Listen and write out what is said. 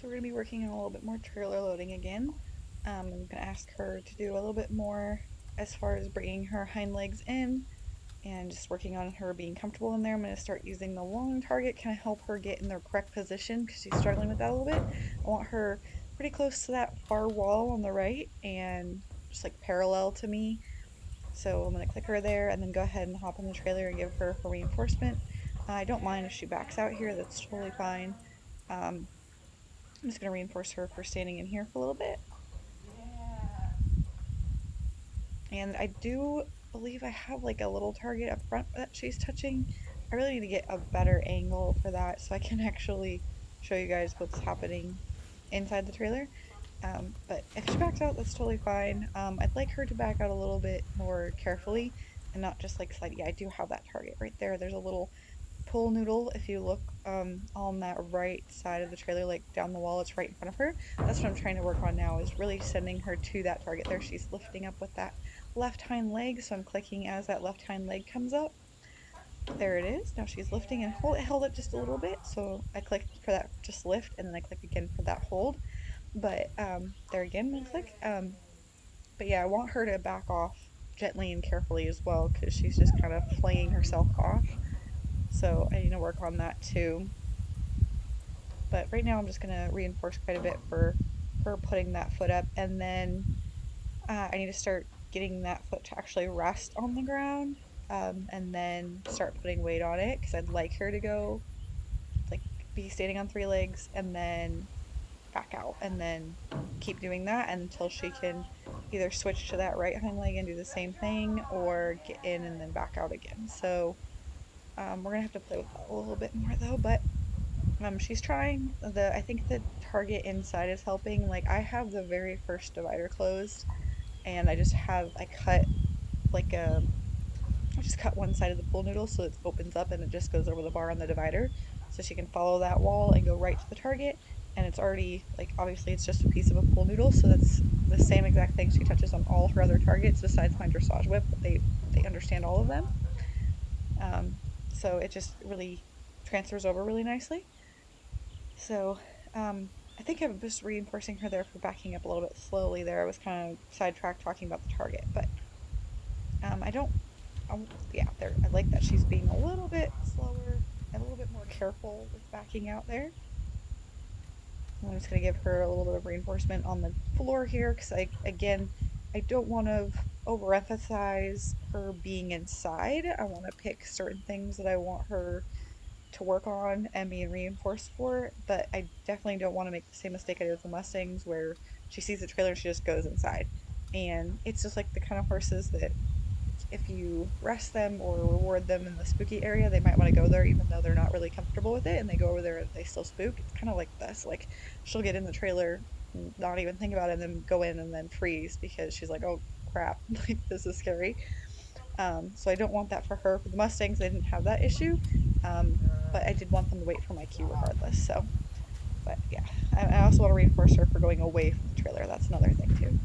So we're going to be working on a little bit more trailer loading again. I'm going to ask her to do a little bit more as far as bringing her hind legs in and just working on her being comfortable in there. I'm going to start using the long target, kind of help her get in the correct position because she's struggling with that a little bit. I want her pretty close to that far wall on the right and just like parallel to me. So I'm going to click her there and then go ahead and hop on the trailer and give her her reinforcement. I don't mind if she backs out here, that's totally fine. Um, I'm just going to reinforce her for standing in here for a little bit. And I do believe I have like a little target up front that she's touching. I really need to get a better angle for that so I can actually show you guys what's happening inside the trailer. But if she backs out, that's totally fine. I'd like her to back out a little bit more carefully and not just like slide. Yeah, I do have that target right there. There's a little pull noodle. If you look on that right side of the trailer, like down the wall, it's right in front of her. That's what I'm trying to work on now, is really sending her to that target there. She's lifting up with that left hind leg, so I'm clicking as that left hind leg comes up. There it is. Now she's lifting and held it just a little bit, so I clicked for that just lift, and then I click again for that hold. But there again, I'm gonna click. But yeah, I want her to back off gently and carefully as well because she's just kind of flaying herself off. So I need to work on that too. But right now I'm just going to reinforce quite a bit for her putting that foot up. And then I need to start getting that foot to actually rest on the ground, and then start putting weight on it because I'd like her to go, like, be standing on three legs and then back out and then keep doing that until she can either switch to that right hind leg and do the same thing or get in and then back out again. So we're gonna have to play with that a little bit more though, but she's trying. I think the target inside is helping. Like I have the very first divider closed, and I cut like I just cut one side of the pool noodle so it opens up and it just goes over the bar on the divider, so she can follow that wall and go right to the target. And it's already like obviously it's just a piece of a pool noodle, so that's the same exact thing she touches on all her other targets besides my dressage whip. They understand all of them. So it just really transfers over really nicely. So I think I'm just reinforcing her there for backing up a little bit slowly there. I was kind of sidetracked talking about the target, but I don't, yeah, there, I like that she's being a little bit slower and a little bit more careful with backing out there. I'm just going to give her a little bit of reinforcement on the floor here because again, I don't want to overemphasize her being inside. I want to pick certain things that I want her to work on and being reinforced for, but I definitely don't want to make the same mistake I did with the Mustangs where she sees the trailer and she just goes inside. And it's just like the kind of horses that if you rest them or reward them in the spooky area, they might want to go there even though they're not really comfortable with it and they go over there and they still spook. It's kind of like this. Like she'll get in the trailer, not even think about it, and then go in and then freeze because she's like, oh crap, like this is scary. So I don't want that for her. For the Mustangs, they didn't have that issue, but I did want them to wait for my cue regardless. So, but yeah, I also want to reinforce her for going away from the trailer. That's another thing too.